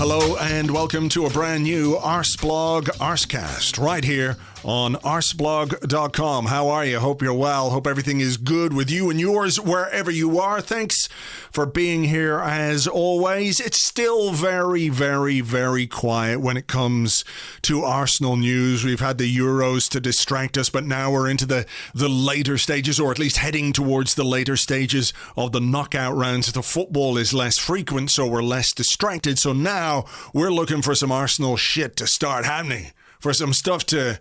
Hello and welcome to a brand new Arseblog Arsecast right here on arseblog.com. How are you? Hope you're well. Hope everything is good with you and yours wherever you are. Thanks for being here as always. It's still very, very, very quiet when it comes to Arsenal news. We've had the Euros to distract us, but now we're into the later stages, or at least heading towards the later stages of the knockout rounds. The football is less frequent, so we're less distracted. So now we're looking for some Arsenal shit to start happening, for some stuff to,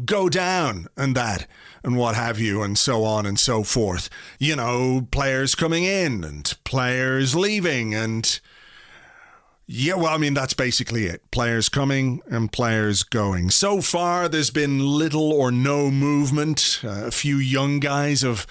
go down and that and what have you, and so on and so forth. Players coming in and players leaving and... yeah, well, I mean, that's basically it. Players coming and players going. So far, there's been little or no movement. A few young guys have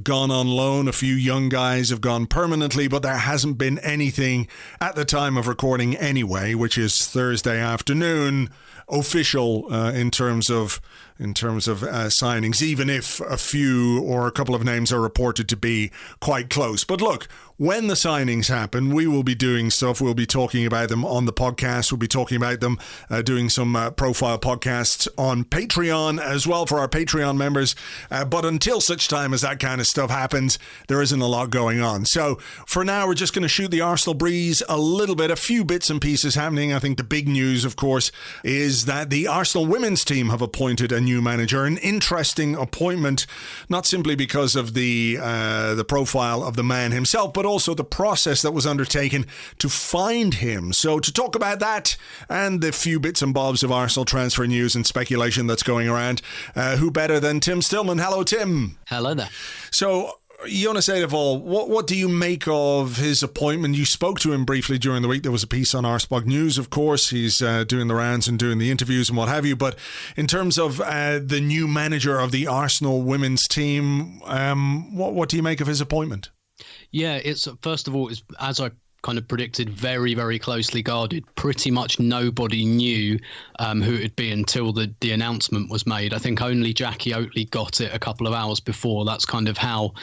gone on loan. A few young guys have gone permanently, but there hasn't been anything at the time of recording anyway, which is Thursday afternoon, official in terms of signings, even if a few or a couple of names are reported to be quite close. But look, when the signings happen, we will be doing stuff. We'll be talking about them on the podcast. We'll be talking about them, doing some profile podcasts on Patreon as well for our Patreon members. But until such time as that kind of stuff happens, there isn't a lot going on. So for now, we're just going to shoot the Arsenal breeze a little bit, a few bits and pieces happening. I think the big news, of course, is that the Arsenal women's team have appointed a new manager, an interesting appointment, not simply because of the profile of the man himself, but also the process that was undertaken to find him. So to talk about that and the few bits and bobs of Arsenal transfer news and speculation that's going around, who better than Tim Stillman? Hello, Tim. Hello there. So, Jonas Eidevall, what do you make of his appointment? You spoke to him briefly during the week. There was a piece on Arseblog News, of course. He's doing the rounds and doing the interviews and what have you. But in terms of the new manager of the Arsenal women's team, what do you make of his appointment? Yeah, it's first of all, it's, as I kind of predicted, very, very closely guarded. Pretty much nobody knew who it'd be until the announcement was made. I think only Jackie Oatley got it a couple of hours before. That's kind of how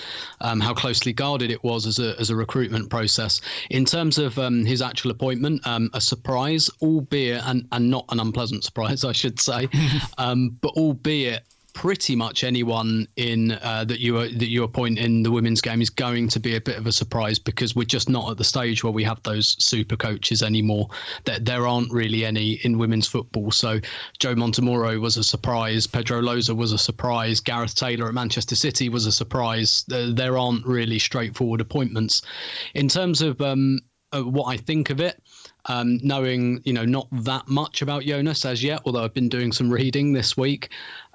closely guarded it was as a recruitment process. In terms of his actual appointment, a surprise, albeit and not an unpleasant surprise, I should say, but albeit pretty much anyone in that you appoint in the women's game is going to be a bit of a surprise, because we're just not at the stage where we have those super coaches anymore. There aren't really any in women's football. So Joe Montemurro was a surprise. Pedro Loza was a surprise. Gareth Taylor at Manchester City was a surprise. There aren't really straightforward appointments. In terms of what I think of it, knowing not that much about Jonas as yet, although I've been doing some reading this week,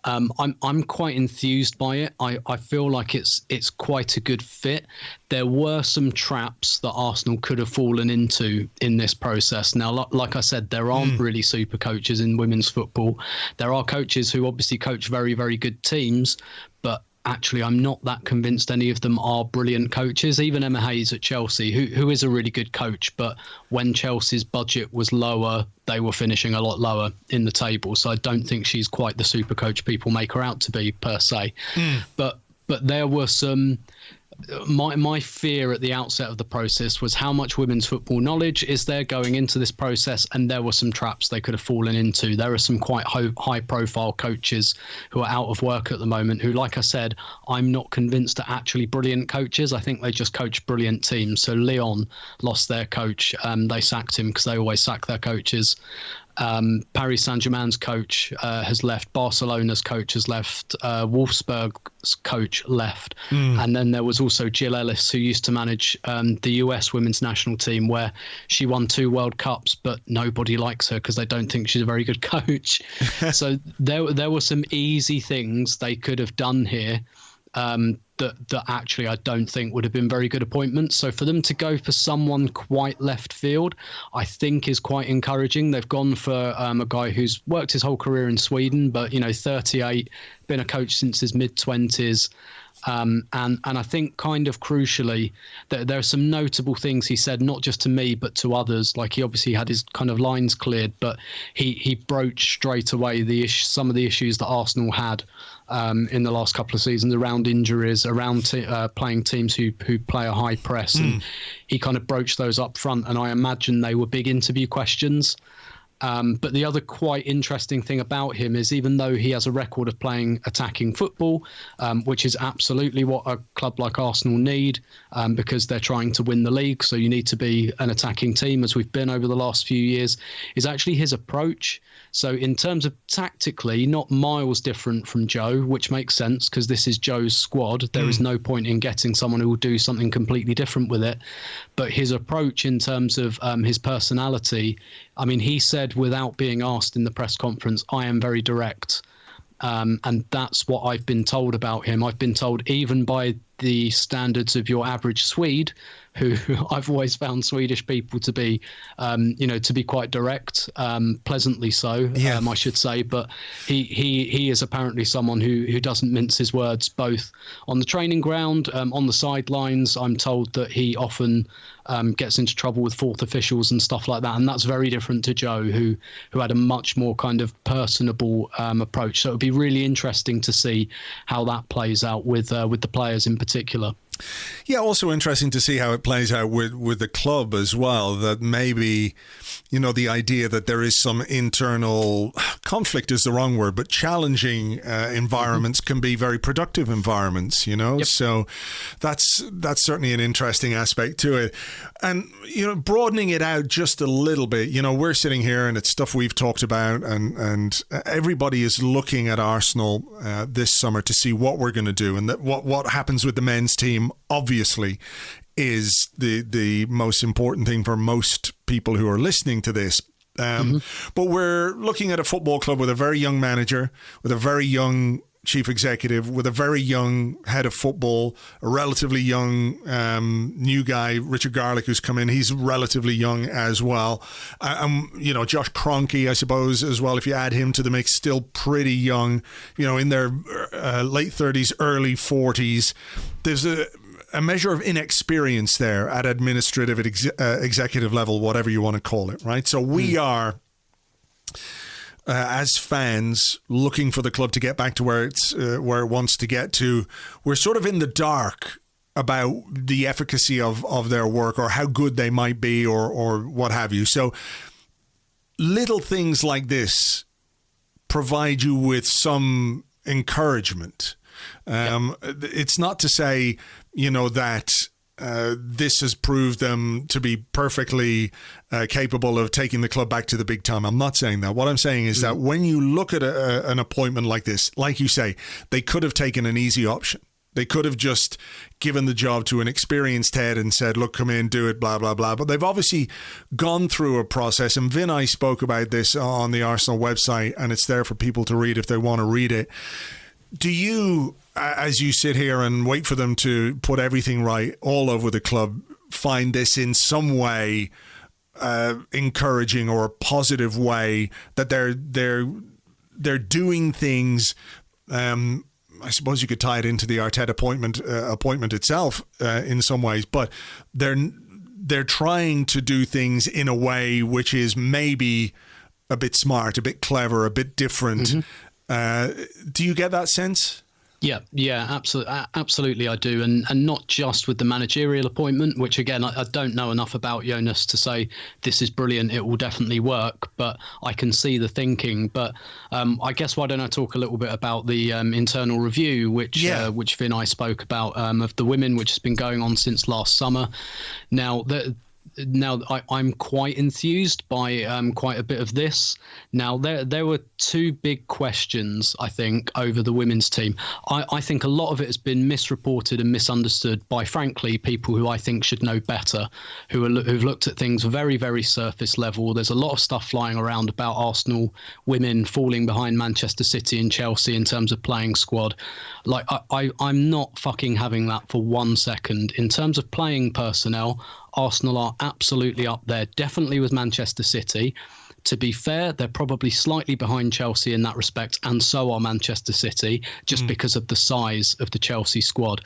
I'm quite enthused by it. I feel like it's quite a good fit. There were some traps that Arsenal could have fallen into in this process. Now, like I said, there aren't really super coaches in women's football. There are coaches who obviously coach very, very good teams, but actually, I'm not that convinced any of them are brilliant coaches. Even Emma Hayes at Chelsea, who is a really good coach, but when Chelsea's budget was lower, they were finishing a lot lower in the table. So I don't think she's quite the super coach people make her out to be, per se. But there were some... My fear at the outset of the process was how much women's football knowledge is there going into this process, and there were some traps they could have fallen into. There are some quite high-profile coaches who are out of work at the moment who, like I said, I'm not convinced are actually brilliant coaches. I think they just coach brilliant teams. So Lyon lost their coach. They sacked him because they always sack their coaches. Paris Saint-Germain's coach has left. Barcelona's coach has left. Wolfsburg's coach left. And then there was also Jill Ellis, who used to manage the US women's national team, where she won 2 World Cups, but nobody likes her because they don't think she's a very good coach. So there were some easy things they could have done here that actually I don't think would have been very good appointments. So for them to go for someone quite left field, I think is quite encouraging. They've gone for a guy who's worked his whole career in Sweden, but 38, been a coach since his mid-20s. And I think kind of crucially that there are some notable things he said, not just to me, but to others. Like, he obviously had his kind of lines cleared, but he broached straight away some of the issues that Arsenal had in the last couple of seasons around injuries is around playing teams who play a high press, and he kind of broached those up front, and I imagine they were big interview questions. But the other quite interesting thing about him is, even though he has a record of playing attacking football, which is absolutely what a club like Arsenal need, because they're trying to win the league, so you need to be an attacking team, as we've been over the last few years, is actually his approach. So in terms of tactically, not miles different from Joe, which makes sense because this is Joe's squad. There is no point in getting someone who will do something completely different with it. But his approach in terms of his personality, I mean, he said without being asked in the press conference, I am very direct. And that's what I've been told about him. I've been told, even by the standards of your average Swede, who I've always found Swedish people to be, to be quite direct, pleasantly so, I should say. But he is apparently someone who doesn't mince his words, both on the training ground, on the sidelines. I'm told that he often gets into trouble with fourth officials and stuff like that, and that's very different to Joe, who had a much more kind of personable approach. So it would be really interesting to see how that plays out with the players in particular. Yeah, also interesting to see how it plays out with the club as well, that maybe, the idea that there is some internal conflict is the wrong word, but challenging environments can be very productive environments, Yep. So that's certainly an interesting aspect to it. And, broadening it out just a little bit, we're sitting here and it's stuff we've talked about, and everybody is looking at Arsenal this summer to see what we're going to do, and that what happens with the men's team obviously is the most important thing for most people who are listening to this. But we're looking at a football club with a very young manager, with a very young chief executive, with a very young head of football, a relatively young new guy, Richard Garlick, who's come in. He's relatively young as well. Josh Kroenke, I suppose, as well, if you add him to the mix, still pretty young, in their late 30s, early 40s. There's a measure of inexperience there at administrative, executive level, whatever you want to call it, right? So we are, as fans, looking for the club to get back to where it wants to get to. We're sort of in the dark about the efficacy of their work, or how good they might be, or what have you. So little things like this provide you with some encouragement. It's not to say, that this has proved them to be perfectly capable of taking the club back to the big time. I'm not saying that. What I'm saying is that when you look at an appointment like this, like you say, they could have taken an easy option. They could have just given the job to an experienced head and said, look, come in, do it, blah, blah, blah. But they've obviously gone through a process. And Vinay spoke about this on the Arsenal website, and it's there for people to read if they want to read it. Do you, as you sit here and wait for them to put everything right all over the club, find this in some way encouraging, or a positive way, that they're doing things? I suppose you could tie it into the Arteta appointment itself in some ways, but they're trying to do things in a way which is maybe a bit smart, a bit clever, a bit different. Do you get that sense? Yeah, absolutely I do. And not just with the managerial appointment, which again, I don't know enough about Jonas to say this is brilliant, it will definitely work, but I can see the thinking. But I guess why don't I talk a little bit about the internal review, which Vinay spoke about, of the women, which has been going on since last summer. Now, I'm quite enthused by quite a bit of this. Now, there were two big questions, I think, over the women's team. I think a lot of it has been misreported and misunderstood by, frankly, people who I think should know better, who've looked at things very, very surface level. There's a lot of stuff flying around about Arsenal women falling behind Manchester City and Chelsea in terms of playing squad. Like, I'm not fucking having that for 1 second. In terms of playing personnel, Arsenal are absolutely up there, definitely with Manchester City. To be fair, they're probably slightly behind Chelsea in that respect, and so are Manchester City, just because of the size of the Chelsea squad.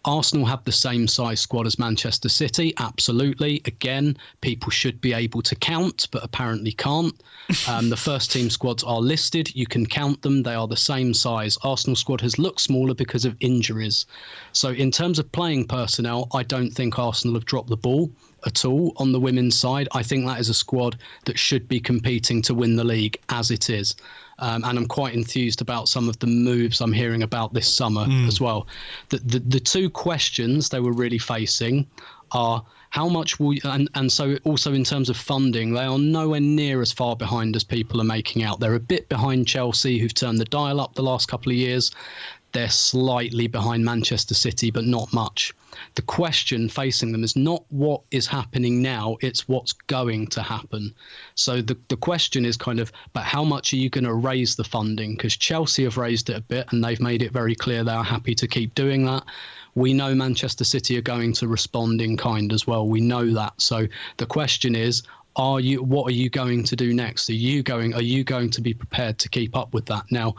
Arsenal have the same size squad as Manchester City, absolutely. Again, people should be able to count, but apparently can't. The first team squads are listed. You can count them. They are the same size. Arsenal squad has looked smaller because of injuries. So in terms of playing personnel, I don't think Arsenal have dropped the ball at all on the women's side. I think that is a squad that should be competing to win the league as it is. And I'm quite enthused about some of the moves I'm hearing about this summer as well. The two questions they were really facing are how much will, and so also in terms of funding, they are nowhere near as far behind as people are making out. They're a bit behind Chelsea, who've turned the dial up the last couple of years. They're slightly behind Manchester City, but not much. The question facing them is not what is happening now, it's what's going to happen. So the question is kind of, but how much are you going to raise the funding? Because Chelsea have raised it a bit and they've made it very clear they are happy to keep doing that. We know Manchester City are going to respond in kind as well. We know that. So the question is, what are you going to do next? Are you going to be prepared to keep up with that? Now,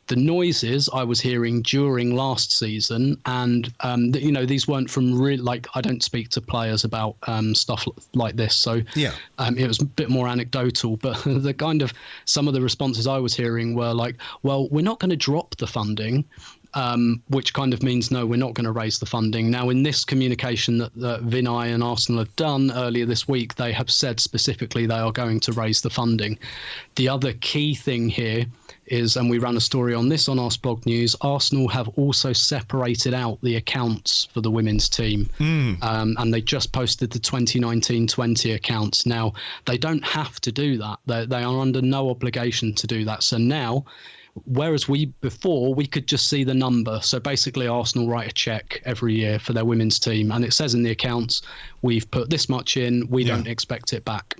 the noises I was hearing during last season, and these weren't from I don't speak to players about stuff like this, so yeah, it was a bit more anecdotal. But the kind of some of the responses I was hearing were like, well, we're not going to drop the funding. Which kind of means, no, we're not going to raise the funding. Now, in this communication that Vinay and Arsenal have done earlier this week, they have said specifically they are going to raise the funding. The other key thing here is, and we ran a story on this on Arseblog News, Arsenal have also separated out the accounts for the women's team. And they just posted the 2019-20 accounts. Now, they don't have to do that. They are under no obligation to do that. So now, whereas before we could just see the number. So basically Arsenal write a check every year for their women's team and it says in the accounts, we've put this much in, we don't expect it back.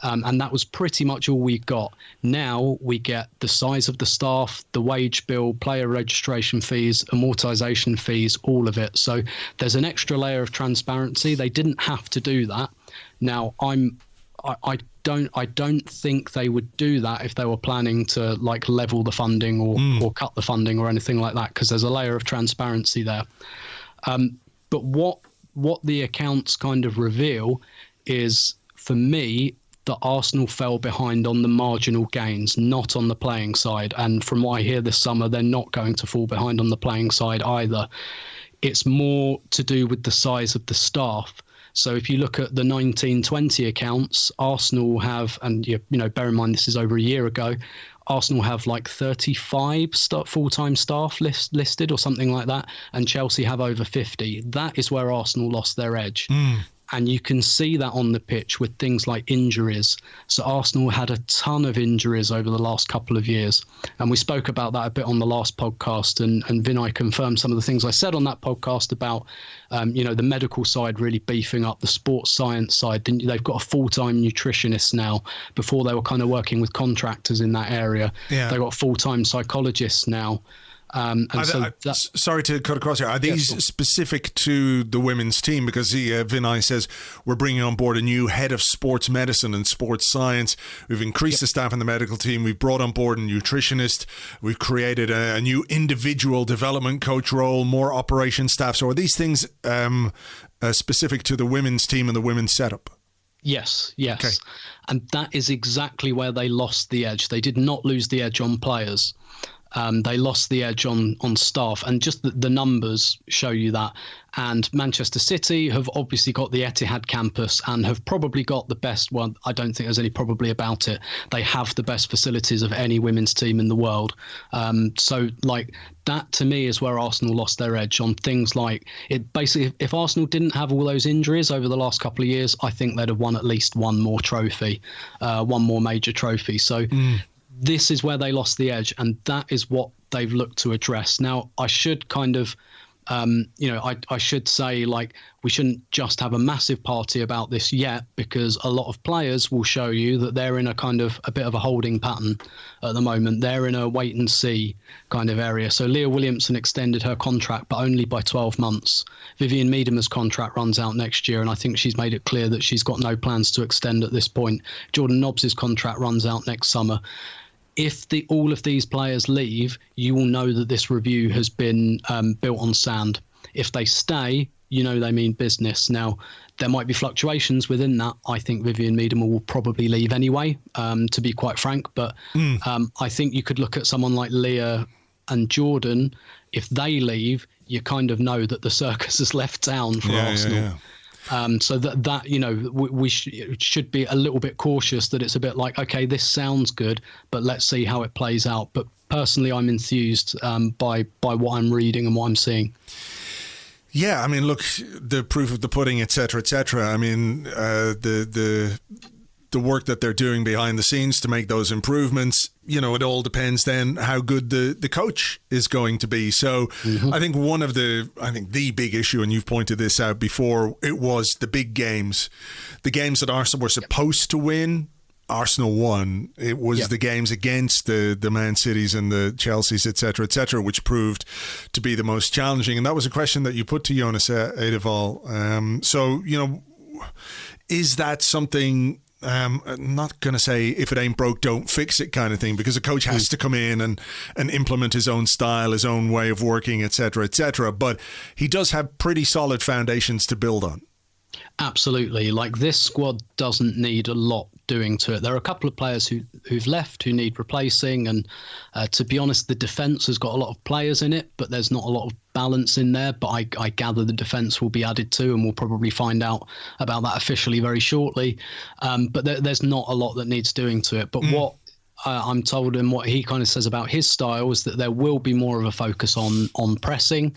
And that was pretty much all we got. Now we get the size of the staff, the wage bill, player registration fees, amortization fees, all of it. So there's an extra layer of transparency. They didn't have to do that. Now I don't think they would do that if they were planning to level the funding or cut the funding or anything like that, because there's a layer of transparency there. But what the accounts kind of reveal is, for me, that Arsenal fell behind on the marginal gains, not on the playing side. And from what I hear this summer, they're not going to fall behind on the playing side either. It's more to do with the size of the staff. So if you look at the 19-20 accounts, Arsenal have, and bear in mind this is over a year ago, Arsenal have 35 full-time staff listed or something like that, and Chelsea have over 50. That is where Arsenal lost their edge. And you can see that on the pitch with things like injuries. So Arsenal had a ton of injuries over the last couple of years. And we spoke about that a bit on the last podcast. And Vinay confirmed some of the things I said on that podcast about, the medical side really beefing up, the sports science side. They've got a full-time nutritionist now. Before they were kind of working with contractors in that area. Yeah. They've got full-time psychologists now. Sorry to cut across here. Are these specific to the women's team? Because Vinay says we're bringing on board a new head of sports medicine and sports science. We've increased the staff in the medical team. We've brought on board a nutritionist. We've created a new individual development coach role, more operation staff. So are these things specific to the women's team and the women's setup? Yes. Okay. And that is exactly where they lost the edge. They did not lose the edge on players. They lost the edge on staff, and just the numbers show you that. And Manchester City have obviously got the Etihad campus and have probably got the best one. I don't think there's any probably about it. They have the best facilities of any women's team in the world. So that to me is where Arsenal lost their edge on things like it. Basically, if Arsenal didn't have all those injuries over the last couple of years, I think they'd have won at least one more trophy, one more major trophy. So. This is where they lost the edge, and that is what they've looked to address. Now, I should kind of, I should say, we shouldn't just have a massive party about this yet, because a lot of players will show you that they're in a kind of a bit of a holding pattern at the moment. They're in a wait and see kind of area. So Leah Williamson extended her contract, but only by 12 months. Vivian Miedema's contract runs out next year, and I think she's made it clear that she's got no plans to extend at this point. Jordan Nobbs's contract runs out next summer. If all of these players leave, you will know that this review has been built on sand. if they stay, they mean business. Now, there might be fluctuations within that. I think Vivian Miedema will probably leave anyway, to be quite frank. But I think you could look at someone like Leah and Jordan. If they leave, you kind of know that the circus has left town for Arsenal. So we should be a little bit cautious that it's a bit like, okay, this sounds good, but let's see how it plays out. But personally, I'm enthused by what I'm reading and what I'm seeing. Yeah, I mean, look, the proof of the pudding, et cetera, et cetera. I mean, the work that they're doing behind the scenes to make those improvements, it all depends then how good the coach is going to be. So I think the big issue, and you've pointed this out before, it was the big games. The games that Arsenal were supposed to win, Arsenal won. It was the games against the Man Cities and the Chelseas, et cetera, which proved to be the most challenging. And that was a question that you put to Jonas Eidevall. So, is that something, I'm not going to say if it ain't broke, don't fix it kind of thing, because a coach has to come in and implement his own style, his own way of working, et cetera, but he does have pretty solid foundations to build on. Absolutely. Like, this squad doesn't need a lot doing to it. There are a couple of players who've left who need replacing, and to be honest, the defence has got a lot of players in it, but there's not a lot of balance in there. But I gather the defence will be added to, and we'll probably find out about that officially very shortly. But there's not a lot that needs doing to it. But what I'm told, and what he kind of says about his style, is that there will be more of a focus on pressing,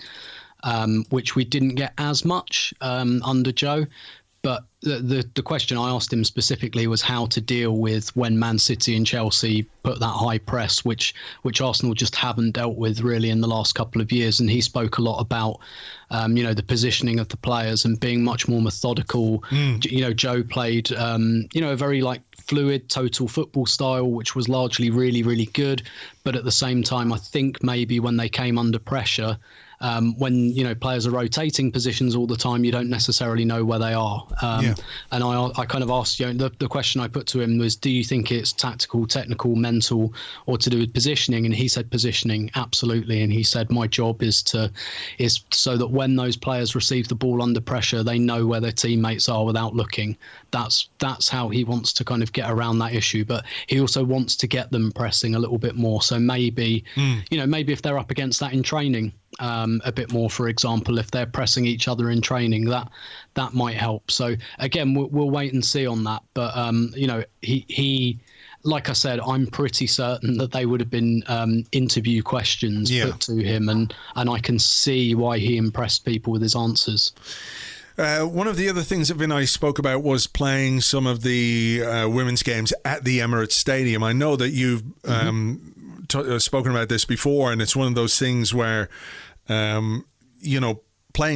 which we didn't get as much under Joe. But the question I asked him specifically was how to deal with when Man City and Chelsea put that high press, which Arsenal just haven't dealt with really in the last couple of years. And he spoke a lot about, the positioning of the players and being much more methodical. Joe played, a very fluid total football style, which was largely really, really good. But at the same time, I think maybe when they came under pressure, when players are rotating positions all the time, you don't necessarily know where they are. And I kind of asked, the question I put to him was, do you think it's tactical, technical, mental, or to do with positioning? And he said positioning, absolutely. And he said, my job is so that when those players receive the ball under pressure, they know where their teammates are without looking. That's how he wants to kind of get around that issue. But he also wants to get them pressing a little bit more. So maybe if they're up against that in training, a bit more, for example, if they're pressing each other in training, that might help. So again, we'll wait and see on that. But he like I said, I'm pretty certain that they would have been interview questions put to him, and I can see why he impressed people with his answers. One of the other things that Vinay spoke about was playing some of the women's games at the Emirates Stadium. I know that you've spoken about this before, and it's one of those things where, playing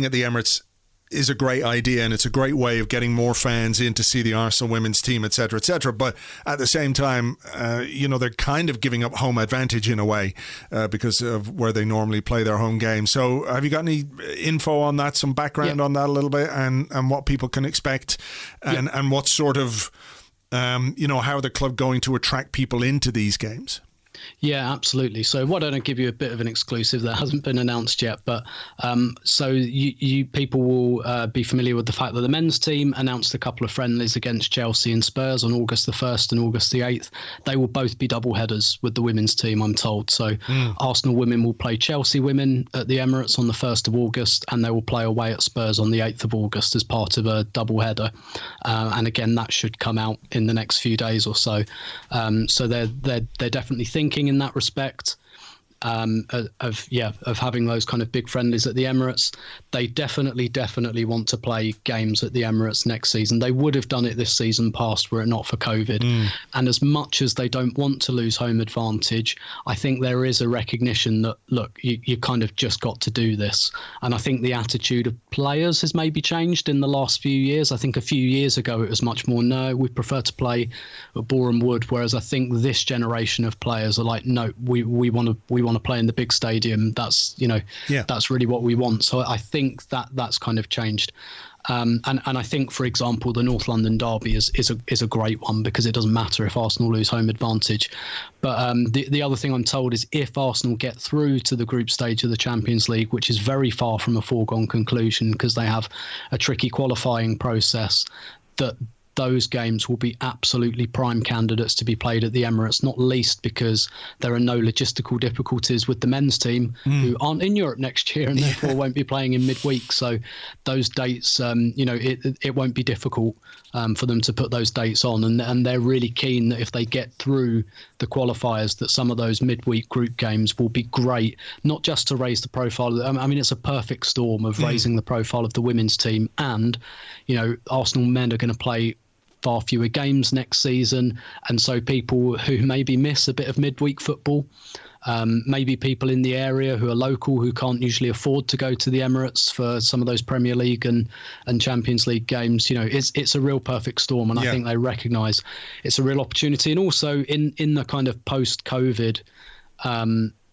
at the Emirates is a great idea, and it's a great way of getting more fans in to see the Arsenal women's team, et cetera, et cetera. But at the same time, they're kind of giving up home advantage in a way because of where they normally play their home games. So have you got any info on that, some background on that a little bit, and what people can expect, and what sort of, how the club going to attract people into these games? Yeah, absolutely. So why don't I give you a bit of an exclusive that hasn't been announced yet? But so you people will be familiar with the fact that the men's team announced a couple of friendlies against Chelsea and Spurs on August the 1st and August the 8th. They will both be double headers with the women's team, I'm told. So Arsenal women will play Chelsea women at the Emirates on the 1st of August, and they will play away at Spurs on the 8th of August as part of a double header. And again, that should come out in the next few days or so. So they're definitely thinking in that respect of having those kind of big friendlies at the Emirates. They definitely want to play games at the Emirates next season. They would have done it this season past were it not for COVID. And as much as they don't want to lose home advantage, I think there is a recognition that, look, you kind of just got to do this. And I think the attitude of players has maybe changed in the last few years. I think a few years ago it was much more, no, we prefer to play at Boreham Wood, whereas I think this generation of players are like, no, we want to play in the big stadium. That's that's really what we want. So I think that's kind of changed. And I think, for example, the North London derby is a great one because it doesn't matter if Arsenal lose home advantage. But the other thing I'm told is if Arsenal get through to the group stage of the Champions League, which is very far from a foregone conclusion because they have a tricky qualifying process, that those games will be absolutely prime candidates to be played at the Emirates, not least because there are no logistical difficulties with the men's team who aren't in Europe next year and therefore won't be playing in midweek. So those dates, it won't be difficult for them to put those dates on. And they're really keen that if they get through the qualifiers, that some of those midweek group games will be great, not just to raise the profile. I mean, it's a perfect storm of raising the profile of the women's team. And, Arsenal men are going to play far fewer games next season, and so people who maybe miss a bit of midweek football, maybe people in the area who are local who can't usually afford to go to the Emirates for some of those Premier League and Champions League games, it's a real perfect storm, and I think they recognise it's a real opportunity. And also in the kind of post-COVID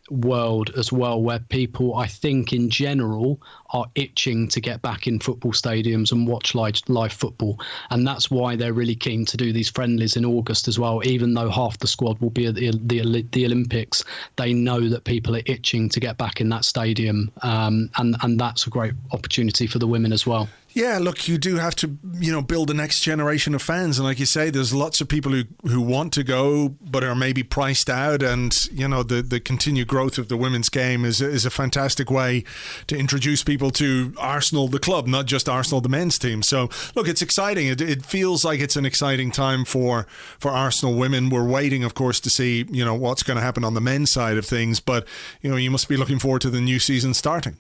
world as well, where people, I think in general, are itching to get back in football stadiums and watch live football, and that's why they're really keen to do these friendlies in August as well. Even though half the squad will be at the Olympics, they know that people are itching to get back in that stadium, and that's a great opportunity for the women as well. Yeah, look, you do have to, build the next generation of fans. And like you say, there's lots of people who want to go but are maybe priced out. And, the continued growth of the women's game is a fantastic way to introduce people to Arsenal, the club, not just Arsenal, the men's team. So, look, it's exciting. It feels like it's an exciting time for Arsenal women. We're waiting, of course, to see, what's going to happen on the men's side of things. But, you must be looking forward to the new season starting.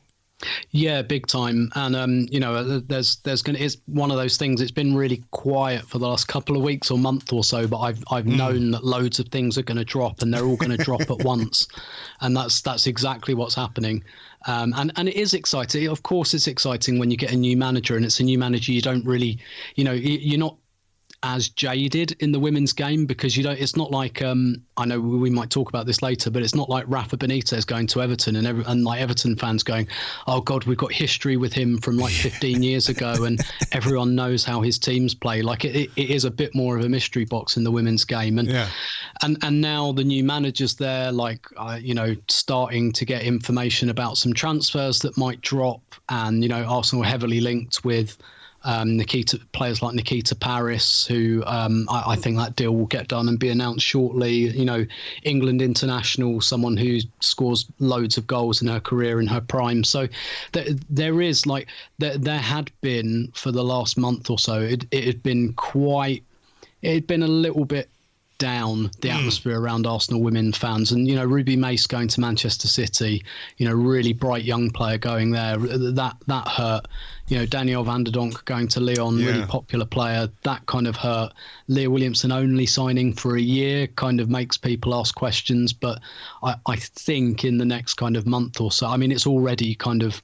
Yeah, big time. And it's one of those things. It's been really quiet for the last couple of weeks or month or so, but I've known that loads of things are going to drop, and they're all going to drop at once, and that's exactly what's happening. And it is exciting. Of course, it's exciting when you get a new manager, and it's a new manager. You don't really, you're not as jaded in the women's game because it's not like I know we might talk about this later, but it's not like Rafa Benitez going to Everton and like Everton fans going, oh God, we've got history with him from like 15 years ago and everyone knows how his teams play. Like it is a bit more of a mystery box in the women's game, and now the new manager's there, like starting to get information about some transfers that might drop, and Arsenal heavily linked with players like Nikita Paris, who I think that deal will get done and be announced shortly. England international, someone who scores loads of goals in her career in her prime. So there is like there had been for the last month or so. It had been a little bit down, the atmosphere around Arsenal women fans, and Ruby Mace going to Manchester City, really bright young player going there, that hurt. Danielle van der Donk going to Lyon, really popular player, that kind of hurt. Leah Williamson only signing for a year kind of makes people ask questions, but I think in the next kind of month or so, I mean, it's already kind of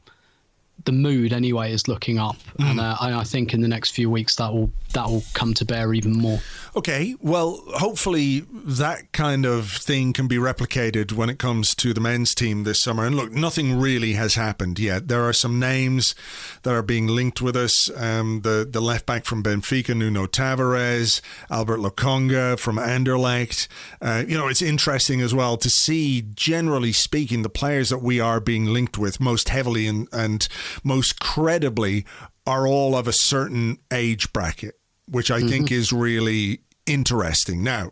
the mood anyway is looking up, and I think in the next few weeks that will come to bear even more. Okay, well, hopefully that kind of thing can be replicated when it comes to the men's team this summer. And look, nothing really has happened yet. There are some names that are being linked with us. The left back from Benfica, Nuno Tavares, Albert Lokonga from Anderlecht. It's interesting as well to see, generally speaking, the players that we are being linked with most heavily and most credibly are all of a certain age bracket, which I think is really interesting. Now,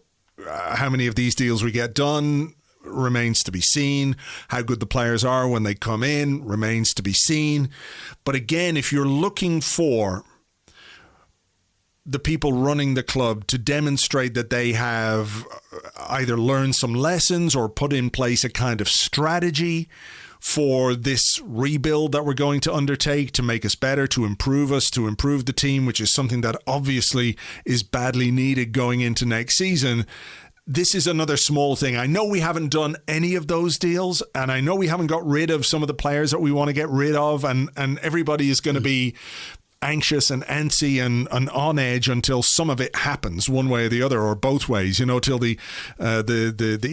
how many of these deals we get done remains to be seen. How good the players are when they come in remains to be seen. But again, if you're looking for the people running the club to demonstrate that they have either learned some lessons or put in place a kind of strategy for this rebuild that we're going to undertake to make us better, to improve us, to improve the team, which is something that obviously is badly needed going into next season. This is another small thing. I know we haven't done any of those deals, and I know we haven't got rid of some of the players that we want to get rid of, and everybody is going to be anxious and antsy and on edge until some of it happens one way or the other, or both ways, till the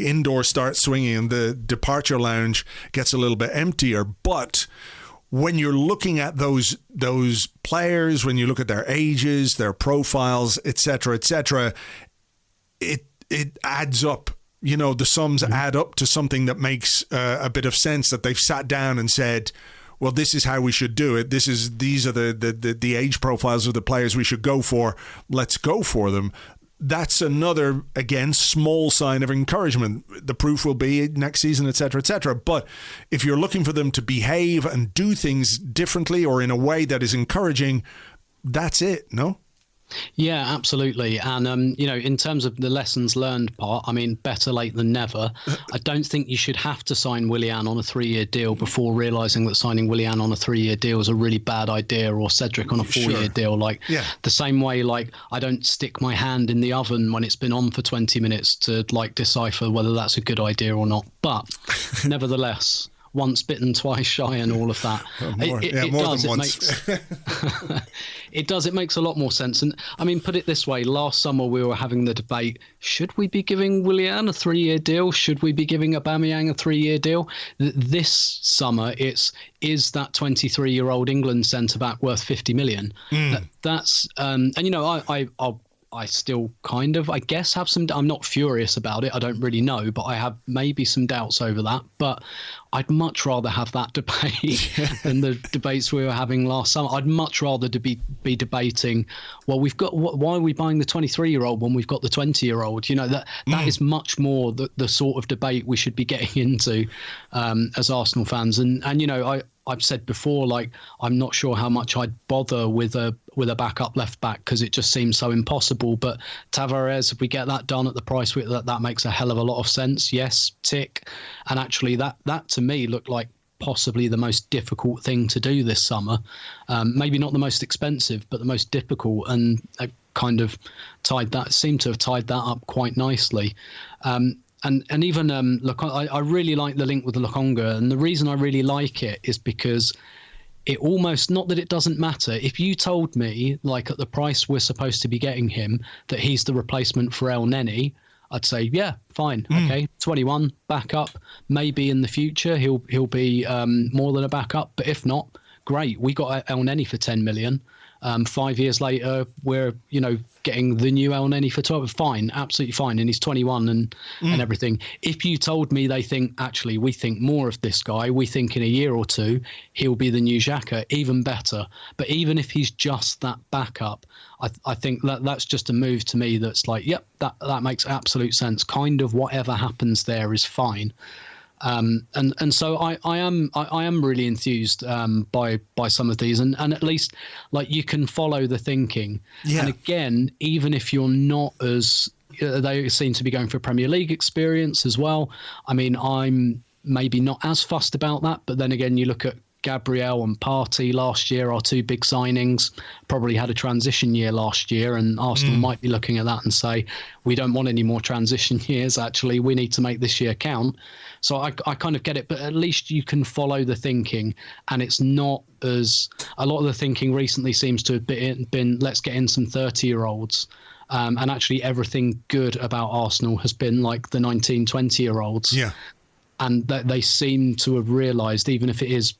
indoor starts swinging and the departure lounge gets a little bit emptier. But when you're looking at those players, when you look at their ages, their profiles, etc., it adds up. The sums add up to something that makes a bit of sense, that they've sat down and said, well, this is how we should do it. These are the age profiles of the players we should go for. Let's go for them. That's another, again, small sign of encouragement. The proof will be next season, etc. But if you're looking for them to behave and do things differently or in a way that is encouraging, that's it, no? Yeah, absolutely. And, in terms of the lessons learned part, I mean, better late than never. I don't think you should have to sign Willian on a 3-year deal before realising that signing Willian on a 3-year deal is a really bad idea, or Cedric on a 4-year deal. The same way, I don't stick my hand in the oven when it's been on for 20 minutes to, decipher whether that's a good idea or not. But nevertheless... once bitten, twice shy, and all of that. It makes a lot more sense. And I mean, put it this way, last summer we were having the debate, should we be giving Willian a 3-year deal? Should we be giving Aubameyang a 3-year deal? This summer, is that 23-year-old England centre-back worth 50 million? That's, I still kind of, I guess, have some, I'm not furious about it. I don't really know, but I have maybe some doubts over that. But I'd much rather have that debate than the debates we were having last summer. I'd much rather be debating, well, why are we buying the 23-year-old when we've got the 20-year-old? That is much more the sort of debate we should be getting into as Arsenal fans. And I've said before, I'm not sure how much I'd bother with a backup left back because it just seems so impossible. But Tavares, if we get that done at the price that makes a hell of a lot of sense. Yes, tick. And actually, that to me looked like possibly the most difficult thing to do this summer. Maybe not the most expensive, but the most difficult, and kind of seemed to have tied that up quite nicely. And even look, I really like the link with Lokonga, and the reason I really like it is because it almost, not that it doesn't matter. If you told me, at the price we're supposed to be getting him, that he's the replacement for El Neni, I'd say, yeah, fine, okay, 21, backup. Maybe in the future he'll be more than a backup, but if not, great. We got El Neni for 10 million. 5 years later, we're getting the new El Neni for 12. Fine, absolutely fine, and he's 21 and everything. If you told me we think more of this guy, we think in a year or two he'll be the new Xhaka, even better. But even if he's just that backup, I think that's just a move to me that's yep, that makes absolute sense. Kind of whatever happens there is fine. And so I am really enthused by some of these, and at least you can follow the thinking. Yeah. And again, even if you're not as they seem to be going for Premier League experience as well. I mean, I'm maybe not as fussed about that, but then again, you look at Gabriel and Partey last year, our two big signings, probably had a transition year last year, and Arsenal might be looking at that and say, we don't want any more transition years, actually, we need to make this year count. So I kind of get it, but at least you can follow the thinking, and it's not as, a lot of the thinking recently seems to have been let's get in some 30-year-olds. And actually everything good about Arsenal has been like the 19, 20-year-olds. Yeah. And that they seem to have realised, even if it is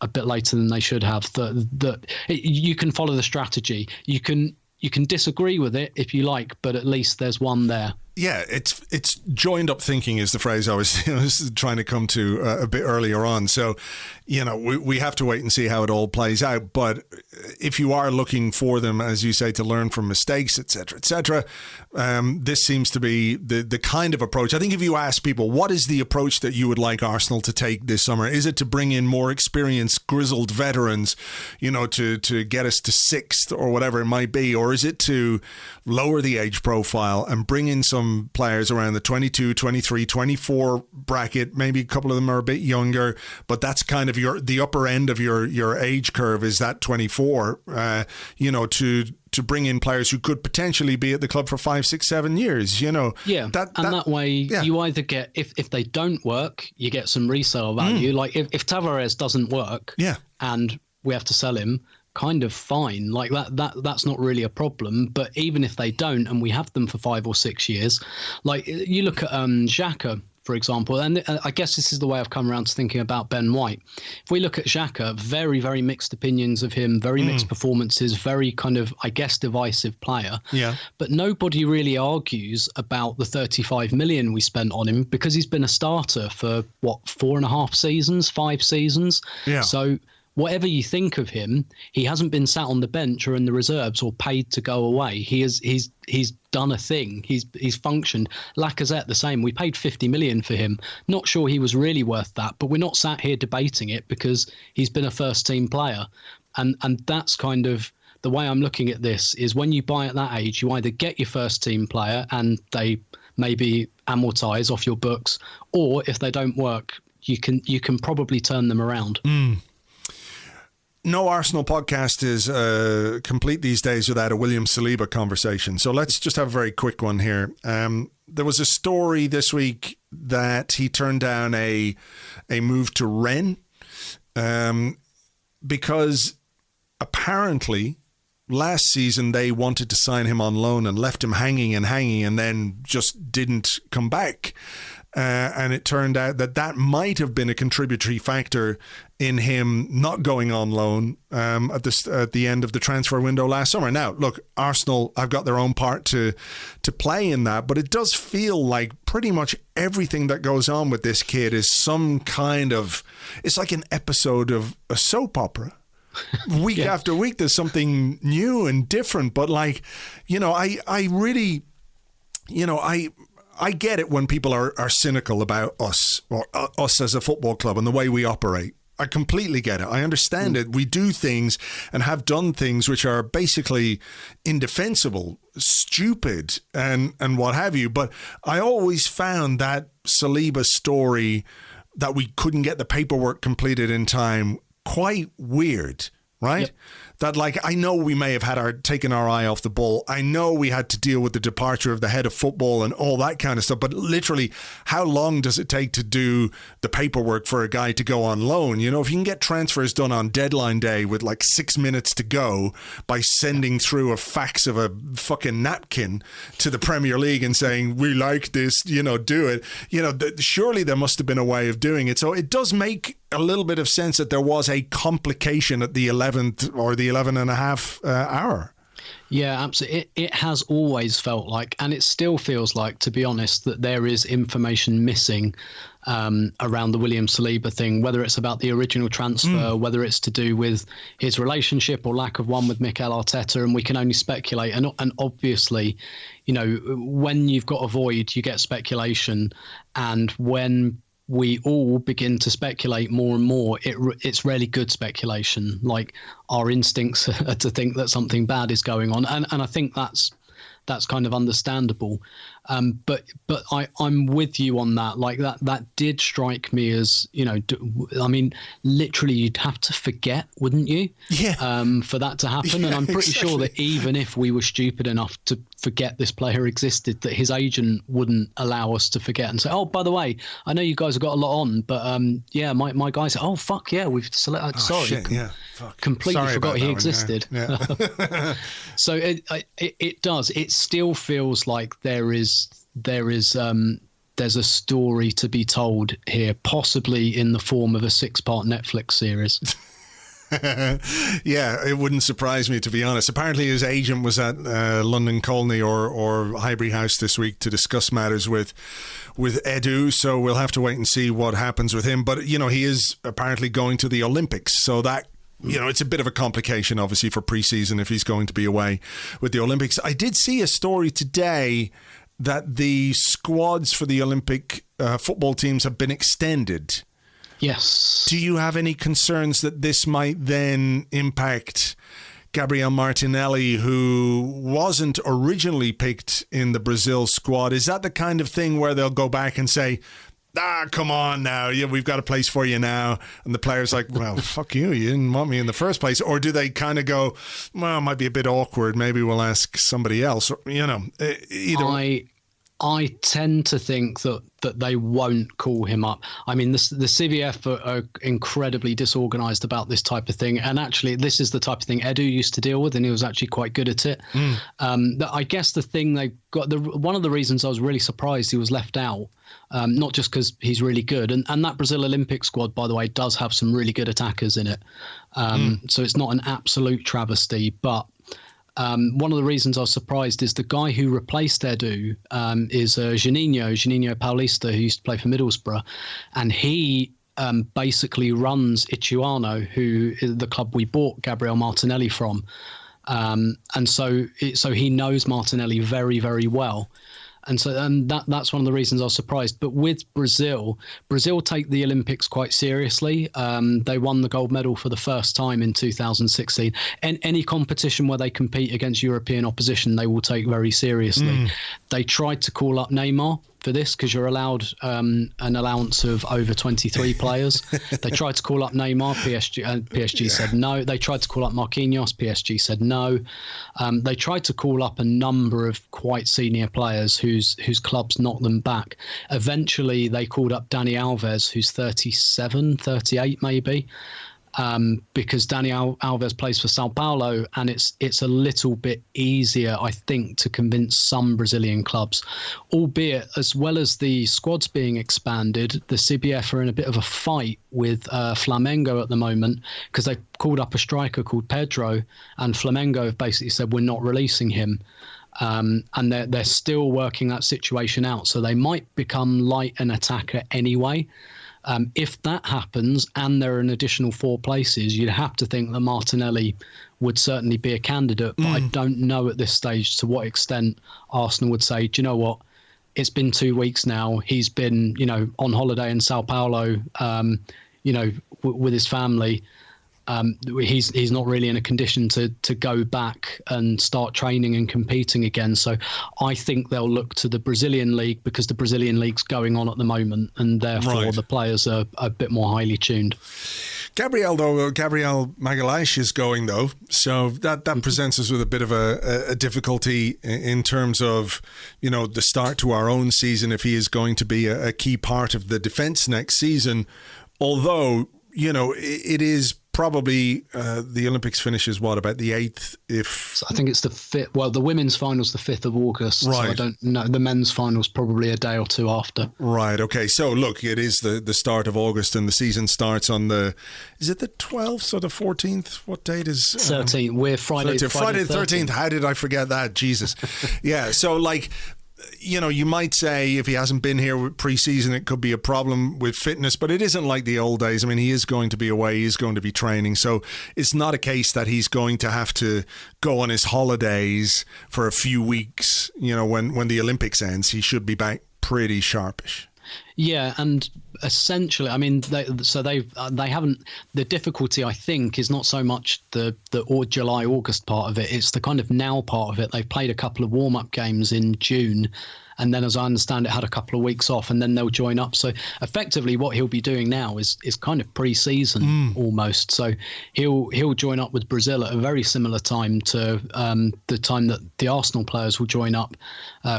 a bit later than they should have, that you can follow the strategy. You can disagree with it if you like, but at least there's one there. Yeah, it's joined up thinking is the phrase I was trying to come to a bit earlier on. So, we have to wait and see how it all plays out. But if you are looking for them, as you say, to learn from mistakes, et cetera, this seems to be the kind of approach. I think if you ask people, what is the approach that you would like Arsenal to take this summer? Is it to bring in more experienced, grizzled veterans, to get us to sixth or whatever it might be? Or is it to lower the age profile and bring in some players around the 22, 23, 24 bracket? Maybe a couple of them are a bit younger, but that's kind of the upper end of your age curve is that 24, to bring in players who could potentially be at the club for 5, 6, 7 years, Yeah, that way you either get, if they don't work, you get some resale value. Like if Tavares doesn't work and we have to sell him, kind of fine, like that's not really a problem. But even if they don't and we have them for 5 or 6 years, like you look at Xhaka, for example, and I guess this is the way I've come around to thinking about Ben White. If we look at Xhaka, very, very mixed opinions of him, very mixed performances, very kind of, I guess, divisive player. Yeah. But nobody really argues about the 35 million we spent on him because he's been a starter for, 4.5 seasons, 5 seasons? Yeah. So whatever you think of him, he hasn't been sat on the bench or in the reserves or paid to go away. He's done a thing. He's functioned. Lacazette the same. We paid 50 million for him. Not sure he was really worth that, but we're not sat here debating it because he's been a first team player. And that's kind of the way I'm looking at this is when you buy at that age, you either get your first team player and they maybe amortize off your books, or if they don't work, you can probably turn them around. No Arsenal podcast is complete these days without a William Saliba conversation. So let's just have a very quick one here. There was a story this week that he turned down a move to Rennes because apparently last season they wanted to sign him on loan and left him hanging and then just didn't come back. And it turned out that might have been a contributory factor in him not going on loan at the end of the transfer window last summer. Now, look, Arsenal have got their own part to play in that, but it does feel like pretty much everything that goes on with this kid is some kind of, it's like an episode of a soap opera. Week after week, there's something new and different. But like, I really, I get it when people are cynical about us or us as a football club and the way we operate. I completely get it. I understand it. We do things and have done things which are basically indefensible, stupid, and what have you. But I always found that Saliba story that we couldn't get the paperwork completed in time quite weird, right? Yep. That, like, I know we may have taken our eye off the ball. I know we had to deal with the departure of the head of football and all that kind of stuff. But literally, how long does it take to do the paperwork for a guy to go on loan? You know, if you can get transfers done on deadline day with like 6 minutes to go by sending through a fax of a fucking napkin to the Premier League and saying, we like this, do it. Surely there must have been a way of doing it. So it does make a little bit of sense that there was a complication at the 11th or the 11 and a half hour. Yeah, absolutely. It has always felt like, and it still feels like, to be honest, that there is information missing around the William Saliba thing, whether it's about the original transfer, whether it's to do with his relationship or lack of one with Mikel Arteta, and we can only speculate. And obviously, when you've got a void, you get speculation. And when we all begin to speculate more and more, it's really good speculation. Like, our instincts are to think that something bad is going on. And I think that's kind of understandable. But I'm with you on that. Like, that did strike me as, literally you'd have to forget, wouldn't you? Yeah. For that to happen. Yeah, and I'm pretty sure that even if we were stupid enough to forget this player existed, that his agent wouldn't allow us to forget and say, oh, by the way, I know you guys have got a lot on, but my guy said, oh, fuck yeah, we've selected. Sorry. Shit, yeah. Fuck. Completely forgot he existed. Yeah. So it does. It still feels like there's a story to be told here, possibly in the form of a 6-part Netflix series. Yeah, it wouldn't surprise me, to be honest. Apparently his agent was at London Colney or Highbury House this week to discuss matters with Edu, so we'll have to wait and see what happens with him. But, he is apparently going to the Olympics, so that, it's a bit of a complication, obviously, for pre-season if he's going to be away with the Olympics. I did see a story today that the squads for the Olympic football teams have been extended. Yes. Do you have any concerns that this might then impact Gabriel Martinelli, who wasn't originally picked in the Brazil squad? Is that the kind of thing where they'll go back and say, come on now, we've got a place for you now, and the player's like, well, fuck you didn't want me in the first place? Or do they kind of go, well, it might be a bit awkward, maybe we'll ask somebody else, or, either? I tend to think that they won't call him up. I mean, the CBF are incredibly disorganised about this type of thing. And actually, this is the type of thing Edu used to deal with, and he was actually quite good at it. I guess the thing they got, one of the reasons I was really surprised he was left out, not just because he's really good. And that Brazil Olympic squad, by the way, does have some really good attackers in it. So it's not an absolute travesty, but... one of the reasons I was surprised is the guy who replaced Edu is Juninho Paulista, who used to play for Middlesbrough, and he basically runs Ituano, who is the club we bought Gabriel Martinelli from, and so he knows Martinelli very, very well. And so that's one of the reasons I was surprised. But with Brazil take the Olympics quite seriously. They won the gold medal for the first time in 2016. And any competition where they compete against European opposition, they will take very seriously. They tried to call up Neymar for this because you're allowed an allowance of over 23 players. They tried to call up Neymar, PSG said no. They tried to call up Marquinhos, PSG said no. They tried to call up a number of quite senior players whose clubs knocked them back. Eventually, they called up Dani Alves, who's 37, 38 maybe. Because Dani Alves plays for Sao Paulo, and it's a little bit easier, I think, to convince some Brazilian clubs. Albeit, as well as the squads being expanded, the CBF are in a bit of a fight with Flamengo at the moment because they've called up a striker called Pedro, and Flamengo have basically said we're not releasing him. And they're still working that situation out, so they might become light an attacker anyway. If that happens and there are an additional 4 places, you'd have to think that Martinelli would certainly be a candidate. But I don't know at this stage to what extent Arsenal would say, do you know what? It's been 2 weeks now. He's been, on holiday in Sao Paulo, with his family. He's not really in a condition to go back and start training and competing again. So I think they'll look to the Brazilian league because the Brazilian league's going on at the moment, and therefore the players are a bit more highly tuned. Gabriel Magalhaes is going, though, so that presents us with a bit of a difficulty in terms of, the start to our own season, if he is going to be a key part of the defence next season. Although, it is probably the Olympics finishes about the 8th? I think it's the 5th. Well, the women's final's the 5th of August. Right. So I don't know. The men's final's probably a day or two after. Right. Okay. So look, it is the start of August, and the season starts on is it the 12th or the 14th? What date is 13th? We're Friday the 13th. How did I forget that? Jesus. Yeah. So you might say if he hasn't been here with pre-season, it could be a problem with fitness, but it isn't like the old days. I mean, he is going to be away, he is going to be training, so it's not a case that he's going to have to go on his holidays for a few weeks. When the Olympics ends, he should be back pretty sharpish. Yeah, and essentially, I mean, they haven't. The difficulty, I think, is not so much the July August part of it. It's the kind of now part of it. They've played a couple of warm up games in June, and then, as I understand it, had a couple of weeks off, and then they'll join up. So effectively, what he'll be doing now is kind of pre-season almost. So he'll join up with Brazil at a very similar time to the time that the Arsenal players will join up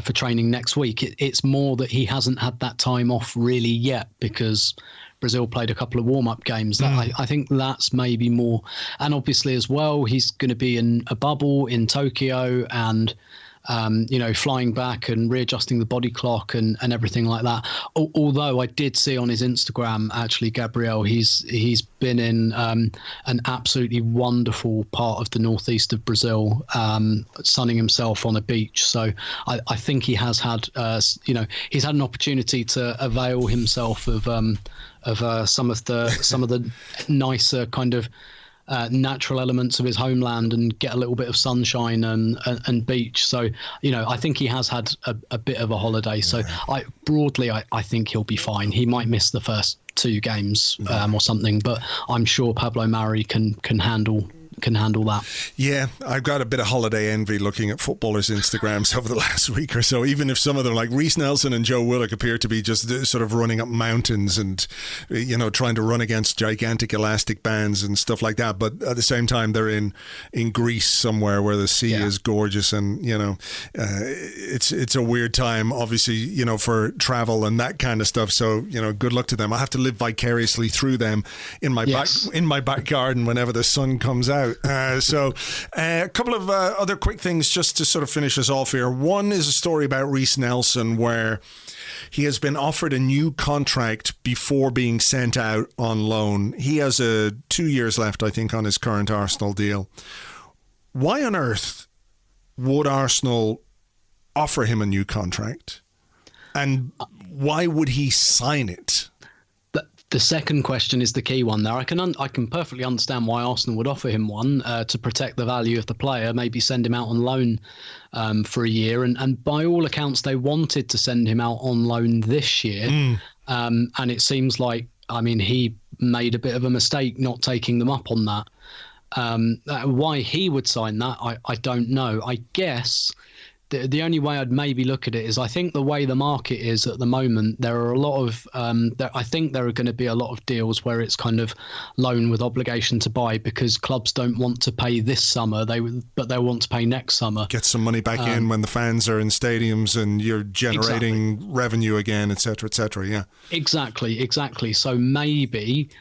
for training next week. It's more that he hasn't had that time off really yet because Brazil played a couple of warm-up games. I think that's maybe more. And obviously as well, he's going to be in a bubble in Tokyo and flying back and readjusting the body clock and everything like that. Although I did see on his Instagram, actually, Gabriel, he's been in an absolutely wonderful part of the northeast of Brazil, sunning himself on a beach. So I think he has had, he's had an opportunity to avail himself of some of the nicer kind of natural elements of his homeland and get a little bit of sunshine and beach. So, I think he has had a bit of a holiday. So I think he'll be fine. He might miss the first 2 games or something, but I'm sure Pablo Mari can handle can handle that. Yeah, I've got a bit of holiday envy looking at footballers' Instagrams over the last week or so. Even if some of them, like Reiss Nelson and Joe Willock, appear to be just sort of running up mountains and, you know, trying to run against gigantic elastic bands and stuff like that. But at the same time, they're in Greece somewhere where the sea is gorgeous, and you know, it's a weird time, obviously, you know, for travel and that kind of stuff. So, you know, good luck to them. I have to live vicariously through them in my back garden whenever the sun comes out. So a couple of other quick things just to sort of finish us off here. One is a story about Reiss Nelson where he has been offered a new contract before being sent out on loan. He has 2 years left, I think, on his current Arsenal deal. Why on earth would Arsenal offer him a new contract? And why would he sign it? The second question is the key one there. I can perfectly understand why Arsenal would offer him one to protect the value of the player, maybe send him out on loan for a year. And by all accounts, they wanted to send him out on loan this year. And it seems like, I mean, he made a bit of a mistake not taking them up on that. Why he would sign that, I don't know. I guess the only way I'd maybe look at it is I think the way the market is at the moment, there are a lot of I think there are going to be a lot of deals where it's kind of loan with obligation to buy, because clubs don't want to pay this summer, but they'll want to pay next summer. Get some money back in when the fans are in stadiums and you're generating revenue again, etc., etc. Yeah, exactly. So maybe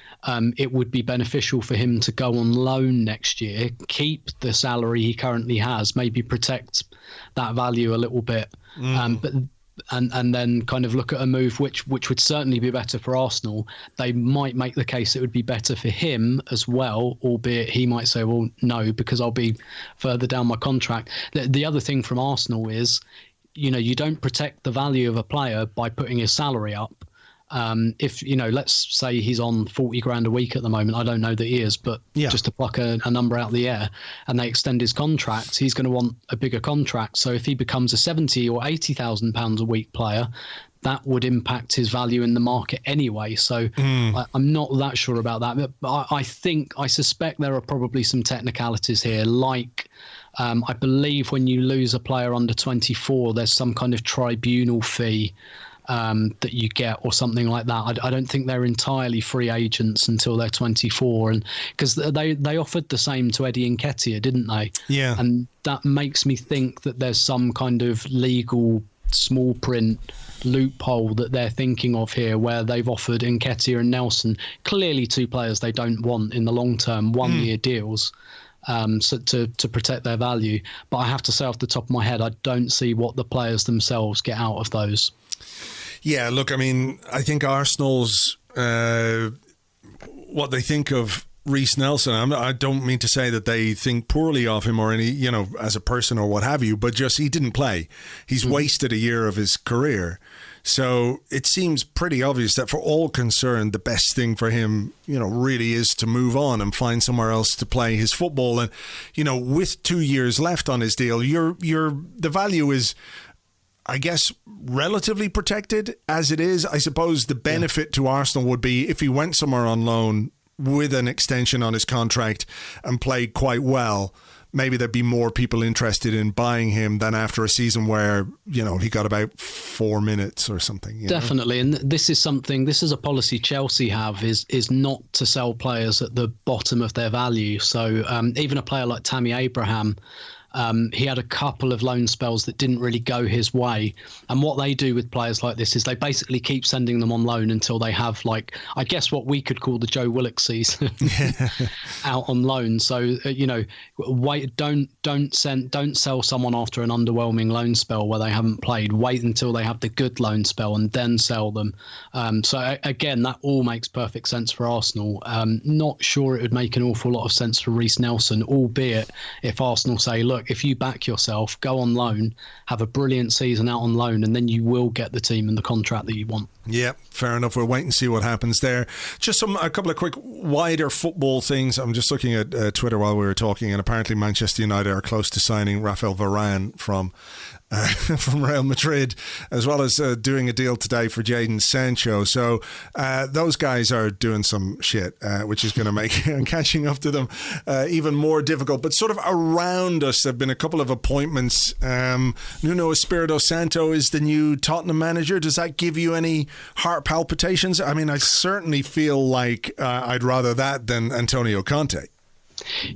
it would be beneficial for him to go on loan next year, keep the salary he currently has, maybe protect that value a little bit, but then kind of look at a move which would certainly be better for Arsenal. They might make the case it would be better for him as well, albeit he might say, well, no, because I'll be further down my contract. The other thing from Arsenal is, you know, you don't protect the value of a player by putting his salary up. If, you know, let's say he's on 40 grand a week at the moment. I don't know that he is, but just to pluck a number out of the air, and they extend his contract, he's going to want a bigger contract. So if he becomes a 70 or 80,000 pounds a week player, that would impact his value in the market anyway. So I'm not that sure about that. But I suspect there are probably some technicalities here, like I believe when you lose a player under 24, there's some kind of tribunal fee that you get or something like that. I don't think they're entirely free agents until they're 24, and because they offered the same to Eddie Nketiah, didn't they? Yeah. And that makes me think that there's some kind of legal small print loophole that they're thinking of here, where they've offered Nketiah and Nelson, clearly two players they don't want in the long term, 1 year deals. So to protect their value. But I have to say off the top of my head, I don't see what the players themselves get out of those. Yeah, look, I mean, I think Arsenal's what they think of Reiss Nelson, I don't mean to say that they think poorly of him or any, you know, as a person or what have you, but just he didn't play. He's wasted a year of his career. So it seems pretty obvious that for all concerned, the best thing for him, you know, really is to move on and find somewhere else to play his football. And, you know, with 2 years left on his deal, the value is, I guess, relatively protected as it is. I suppose the benefit to Arsenal would be if he went somewhere on loan with an extension on his contract and played quite well, maybe there'd be more people interested in buying him than after a season where, you know, he got about 4 minutes or something. Definitely. And this is a policy Chelsea have, is not to sell players at the bottom of their value. So even a player like Tammy Abraham, he had a couple of loan spells that didn't really go his way. And what they do with players like this is they basically keep sending them on loan until they have, like, I guess what we could call the Joe Willock season out on loan. So, you know, wait, don't sell someone after an underwhelming loan spell where they haven't played. Wait until they have the good loan spell and then sell them. So again, that all makes perfect sense for Arsenal. Not sure it would make an awful lot of sense for Reiss Nelson, albeit if Arsenal say, look, if you back yourself, go on loan, have a brilliant season out on loan, and then you will get the team and the contract that you want. Yeah, fair enough. We'll wait and see what happens there. Just a couple of quick wider football things. I'm just looking at Twitter while we were talking, and apparently Manchester United are close to signing Rafael Varane from Real Madrid, as well as doing a deal today for Jadon Sancho. So those guys are doing some shit, which is going to make catching up to them even more difficult. But sort of around us, there have been a couple of appointments. Nuno Espirito Santo is the new Tottenham manager. Does that give you any heart palpitations? I mean, I certainly feel like I'd rather that than Antonio Conte.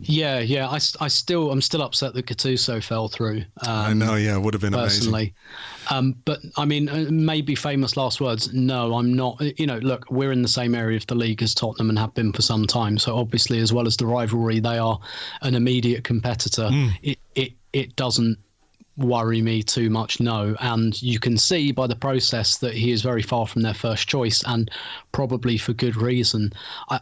Yeah. I'm still upset that Gattuso fell through. I know, yeah, it would have been personally. Amazing. But I mean, maybe famous last words. No, I'm not. Look, we're in the same area of the league as Tottenham and have been for some time. So obviously, as well as the rivalry, they are an immediate competitor. It doesn't worry me too much, no. And you can see by the process that he is very far from their first choice, and probably for good reason.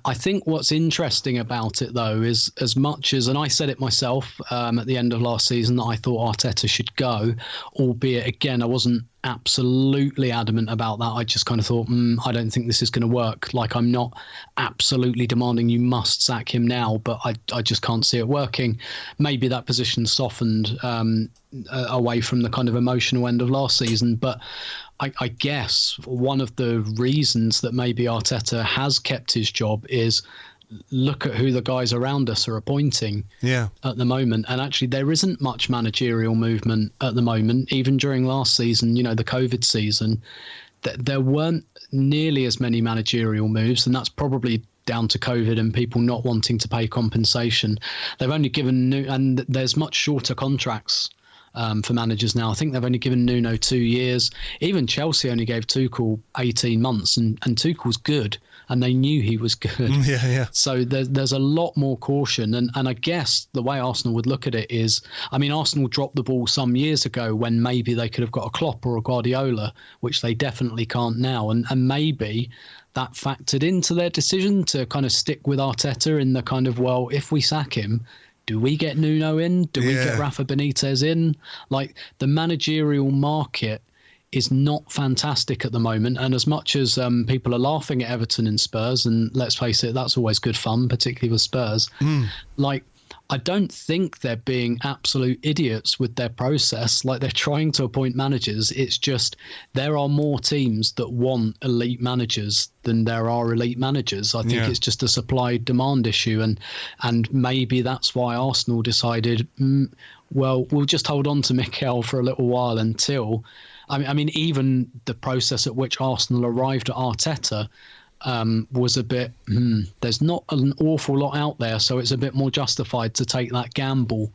I think what's interesting about it, though, is as much as, and I said it myself at the end of last season, that I thought Arteta should go, albeit, again, I wasn't absolutely adamant about that. I just kind of thought, I don't think this is going to work. Like, I'm not absolutely demanding you must sack him now, but I just can't see it working. Maybe that position softened away from the kind of emotional end of last season, but I guess one of the reasons that maybe Arteta has kept his job is look at who the guys around us are appointing at the moment. And actually, there isn't much managerial movement at the moment. Even during last season, the COVID season, there weren't nearly as many managerial moves. And that's probably down to COVID and people not wanting to pay compensation. They've only given and there's much shorter contracts for managers now. I think they've only given Nuno 2 years. Even Chelsea only gave Tuchel 18 months, and Tuchel's good, and they knew he was good. Yeah. So there's a lot more caution, and I guess the way Arsenal would look at it is, I mean, Arsenal dropped the ball some years ago when maybe they could have got a Klopp or a Guardiola, which they definitely can't now, and maybe that factored into their decision to kind of stick with Arteta in the kind of, well, if we sack him, do we get Nuno in? Do we get Rafa Benitez in? Like, the managerial market is not fantastic at the moment. And as much as people are laughing at Everton and Spurs, and let's face it, that's always good fun, particularly with Spurs, like, I don't think they're being absolute idiots with their process. Like, they're trying to appoint managers. It's just there are more teams that want elite managers than there are elite managers. I think it's just a supply-demand issue. And maybe that's why Arsenal decided, well, we'll just hold on to Mikel for a little while until... I mean, even the process at which Arsenal arrived at Arteta was a bit, there's not an awful lot out there, so it's a bit more justified to take that gamble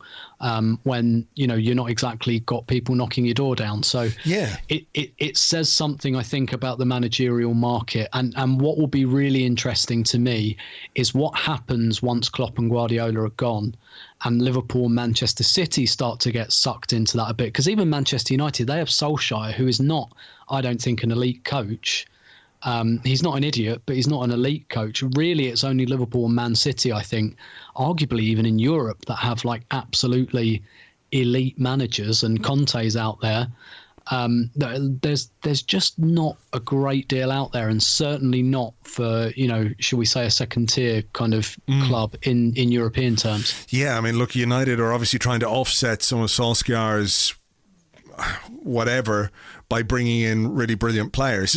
when, you're not exactly got people knocking your door down. So it says something, I think, about the managerial market. And what will be really interesting to me is what happens once Klopp and Guardiola are gone and Liverpool and Manchester City start to get sucked into that a bit. Because even Manchester United, they have Solskjaer, who is not, I don't think, an elite coach. He's not an idiot, but he's not an elite coach. Really, it's only Liverpool and Man City, I think, arguably even in Europe, that have like absolutely elite managers, and Conte's out there. There's just not a great deal out there, and certainly not for, should we say, a second tier kind of club in European terms. Yeah, I mean, look, United are obviously trying to offset some of Solskjaer's whatever by bringing in really brilliant players,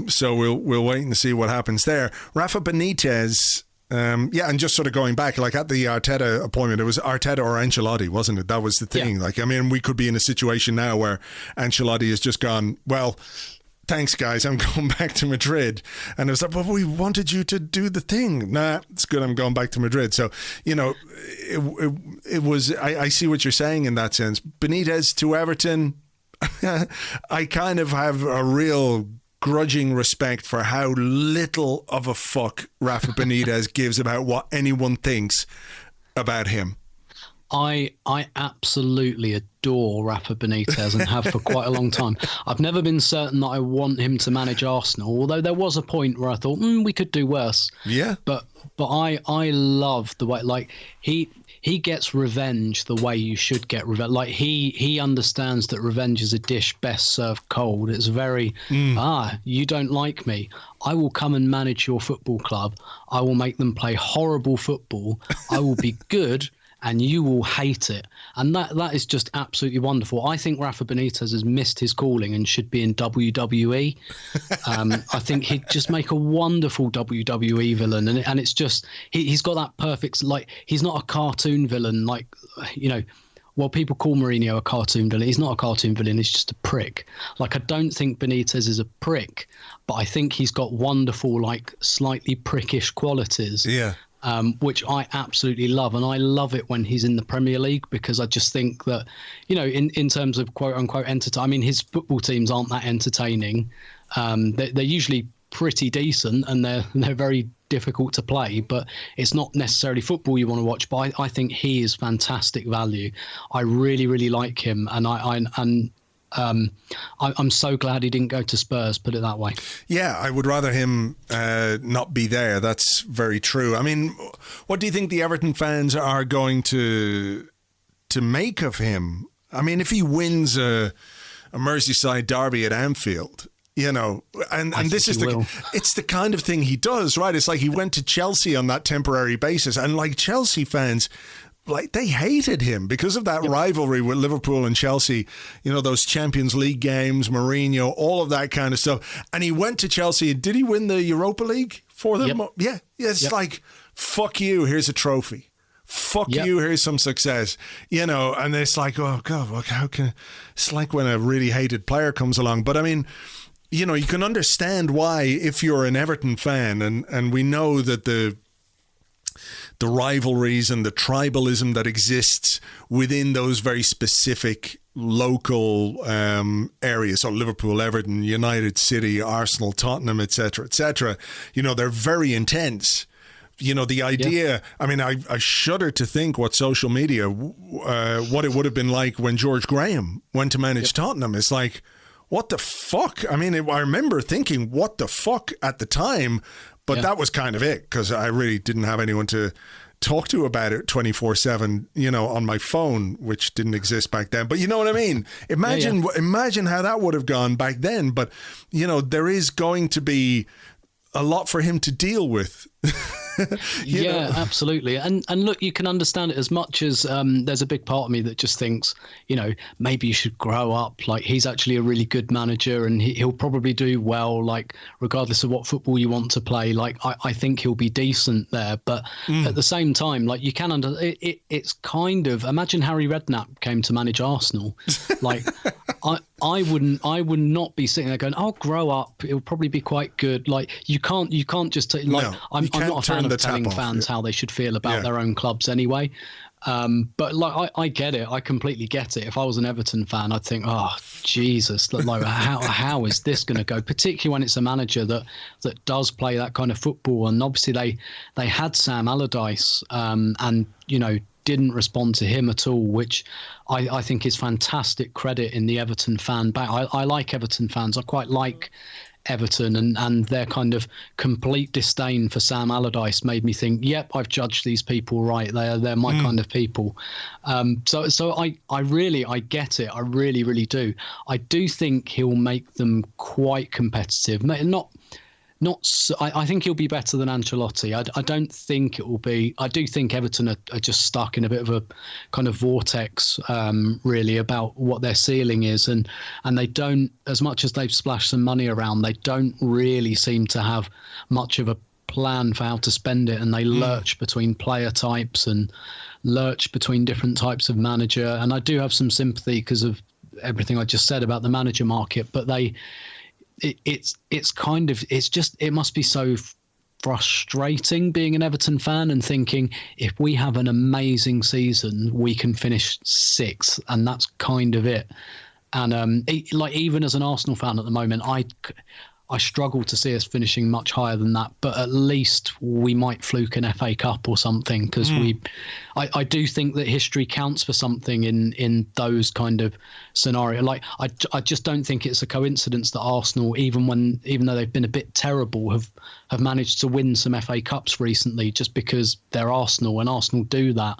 so we'll wait and see what happens there. Rafa Benitez, and just sort of going back, like at the Arteta appointment, it was Arteta or Ancelotti, wasn't it? That was the thing. Yeah. Like, I mean, we could be in a situation now where Ancelotti has just gone, well, thanks guys, I'm going back to Madrid. And it was like, but we wanted you to do the thing. Nah, it's good, I'm going back to Madrid. So, it was, I see what you're saying in that sense. Benitez to Everton, I kind of have a real grudging respect for how little of a fuck Rafa Benitez gives about what anyone thinks about him. I absolutely adore Rafa Benitez and have for quite a long time. I've never been certain that I want him to manage Arsenal, although there was a point where I thought we could do worse. Yeah. But I love the way, like, he gets revenge the way you should get revenge. Like he understands that revenge is a dish best served cold. It's very, you don't like me, I will come and manage your football club. I will make them play horrible football. I will be good and you will hate it. And that is just absolutely wonderful. I think Rafa Benitez has missed his calling and should be in WWE. I think he'd just make a wonderful WWE villain. And it's just, he's got that perfect, like, he's not a cartoon villain. Like, you know, well, people call Mourinho a cartoon villain. He's not a cartoon villain. He's just a prick. Like, I don't think Benitez is a prick, but I think he's got wonderful, like, slightly prickish qualities. Yeah. Which I absolutely love. And I love it when he's in the Premier League, because I just think that, you know, in terms of quote unquote entertainment, I mean, his football teams aren't that entertaining. They're usually pretty decent and they're very difficult to play, but it's not necessarily football you want to watch. But I think he is fantastic value. I really, really like him. And I'm so glad he didn't go to Spurs, put it that way. Yeah, I would rather him not be there. That's very true. I mean, what do you think the Everton fans are going to make of him? I mean, if he wins a Merseyside derby at Anfield, you know, and this is it's the kind of thing he does, right? It's like he went to Chelsea on that temporary basis, and like Chelsea fans, like, they hated him because of that rivalry with Liverpool and Chelsea, you know, those Champions League games, Mourinho, all of that kind of stuff. And he went to Chelsea. Did he win the Europa League for them? Yep. Yeah. It's like, fuck you, here's a trophy. Fuck you, here's some success. You know, and it's like, oh, God, well, how can... It's like when a really hated player comes along. But, I mean, you know, you can understand why, if you're an Everton fan, and we know that the rivalries and the tribalism that exists within those very specific local areas, so Liverpool, Everton, United, City, Arsenal, Tottenham, etc., you know, they're very intense. You know, the idea, I mean, I shudder to think what social media, what it would have been like when George Graham went to manage Tottenham. It's like, what the fuck? I mean, I remember thinking, what the fuck at the time. But that was kind of it, because I really didn't have anyone to talk to about it 24/7, you know, on my phone, which didn't exist back then. But you know what I mean? Imagine how that would have gone back then. But, you know, there is going to be a lot for him to deal with. you know? Absolutely. And look, you can understand it as much as there's a big part of me that just thinks, you know, maybe you should grow up. Like, he's actually a really good manager and he'll probably do well, like, regardless of what football you want to play. Like, I think he'll be decent there. But at the same time, like, you can it's kind of, imagine Harry Redknapp came to manage Arsenal. Like, I would not be sitting there going, "I'll grow up. It'll probably be quite good." Like, you can't just I'm not a fan of telling fans how they should feel about their own clubs anyway. But like, I get it. I completely get it. If I was an Everton fan, I'd think, "Oh, Jesus, like, how is this going to go?" Particularly when it's a manager that does play that kind of football. And obviously they had Sam Allardyce, and, you know, didn't respond to him at all, which I think is fantastic credit in the Everton fan back. I like Everton fans. I quite like Everton, and their kind of complete disdain for Sam Allardyce made me think, yep, I've judged these people right. They're my kind of people. So I get it. I really, really do. I do think he'll make them quite competitive. I think he'll be better than Ancelotti. I don't think it will be. I do think Everton are just stuck in a bit of a kind of vortex, really, about what their ceiling is, and they don't, as much as they've splashed some money around, they don't really seem to have much of a plan for how to spend it, and they lurch between player types and lurch between different types of manager. And I do have some sympathy because of everything I just said about the manager market, but it must be so frustrating being an Everton fan and thinking, if we have an amazing season, we can finish sixth, and that's kind of it. And like, even as an Arsenal fan at the moment, I struggle to see us finishing much higher than that, but at least we might fluke an FA Cup or something, because I do think that history counts for something in those kind of scenarios. Like, I just don't think it's a coincidence that Arsenal, even though they've been a bit terrible, have managed to win some FA Cups recently, just because they're Arsenal and Arsenal do that.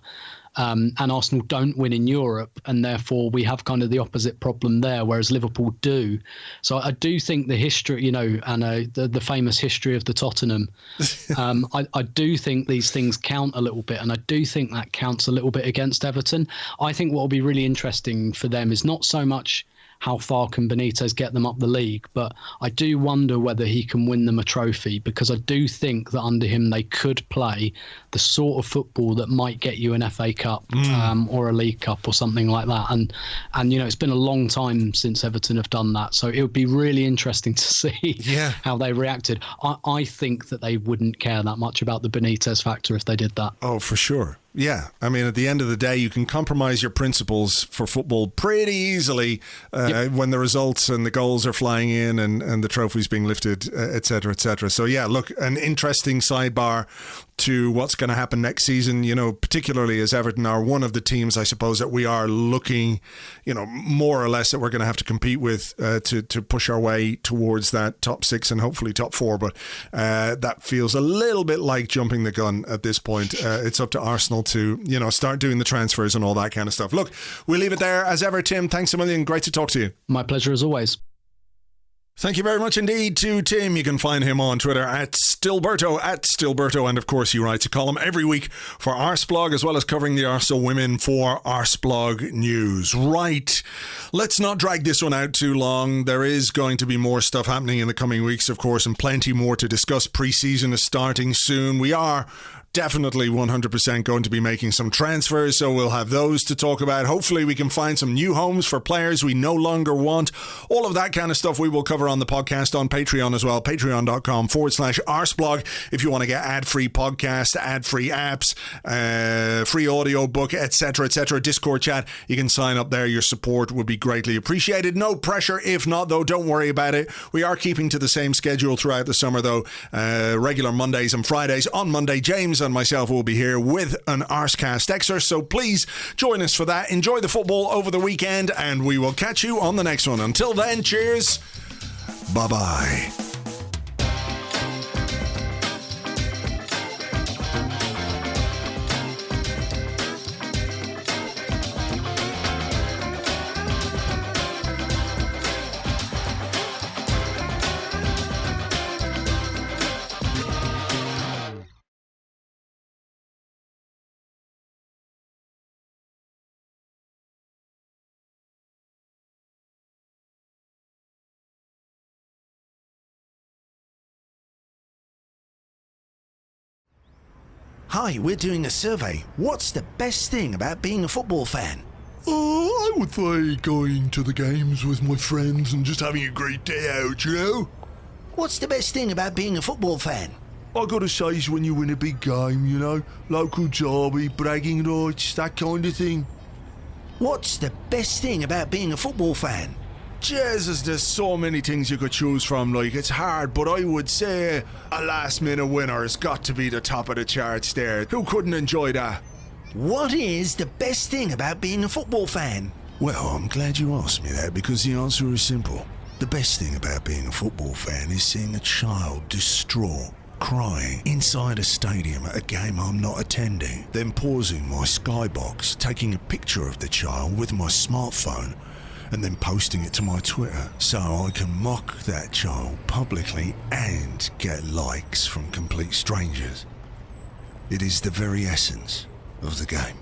and Arsenal don't win in Europe, and therefore we have kind of the opposite problem there, whereas Liverpool do. So I do think the history, and the famous history of the Tottenham, I do think these things count a little bit, and I do think that counts a little bit against Everton. I think what will be really interesting for them is not so much how far can Benitez get them up the league, but I do wonder whether he can win them a trophy, because I do think that under him they could play the sort of football that might get you an FA Cup or a League Cup or something like that. And it's been a long time since Everton have done that, so it would be really interesting to see how they reacted. I think that they wouldn't care that much about the Benitez factor if they did that. Oh, for sure. Yeah, I mean, at the end of the day, you can compromise your principles for football pretty easily when the results and the goals are flying in and the trophies being lifted, et cetera, et cetera. So, yeah, look, an interesting sidebar to what's going to happen next season, particularly as Everton are one of the teams, I suppose, that we are looking, more or less that we're going to have to compete with to push our way towards that top 6 and hopefully top 4. But that feels a little bit like jumping the gun at this point. It's up to Arsenal to, start doing the transfers and all that kind of stuff. Look, we'll leave it there. As ever, Tim, thanks a million. Great to talk to you. My pleasure as always. Thank you very much indeed to Tim. You can find him on Twitter at Stilberto, and of course he writes a column every week for Arseblog, as well as covering the Arsenal women for Arseblog News. Right, let's not drag this one out too long. There is going to be more stuff happening in the coming weeks, of course, and plenty more to discuss. Pre-season is starting soon. We are definitely 100% going to be making some transfers, so we'll have those to talk about. Hopefully we can find some new homes for players we no longer want. All of that kind of stuff we will cover on the podcast on Patreon as well, patreon.com/Arseblog. If you want to get ad-free podcasts, ad-free apps, free audio book, etc., Discord chat, you can sign up there. Your support would be greatly appreciated. No pressure. If not, though, don't worry about it. We are keeping to the same schedule throughout the summer, though. Regular Mondays and Fridays. On Monday, James and myself will be here with an Arsecast excerpt, so please join us for that. Enjoy the football over the weekend, and we will catch you on the next one. Until then, cheers. Bye-bye. Hi, we're doing a survey. What's the best thing about being a football fan? I would say going to the games with my friends and just having a great day out, What's the best thing about being a football fan? I gotta say is when you win a big game, local derby, bragging rights, that kind of thing. What's the best thing about being a football fan? Jesus, there's so many things you could choose from, it's hard, but I would say a last minute winner has got to be the top of the charts there. Who couldn't enjoy that? What is the best thing about being a football fan? Well, I'm glad you asked me that, because the answer is simple. The best thing about being a football fan is seeing a child distraught, crying inside a stadium at a game I'm not attending, then pausing my skybox, taking a picture of the child with my smartphone, and then posting it to my Twitter so I can mock that child publicly and get likes from complete strangers. It is the very essence of the game.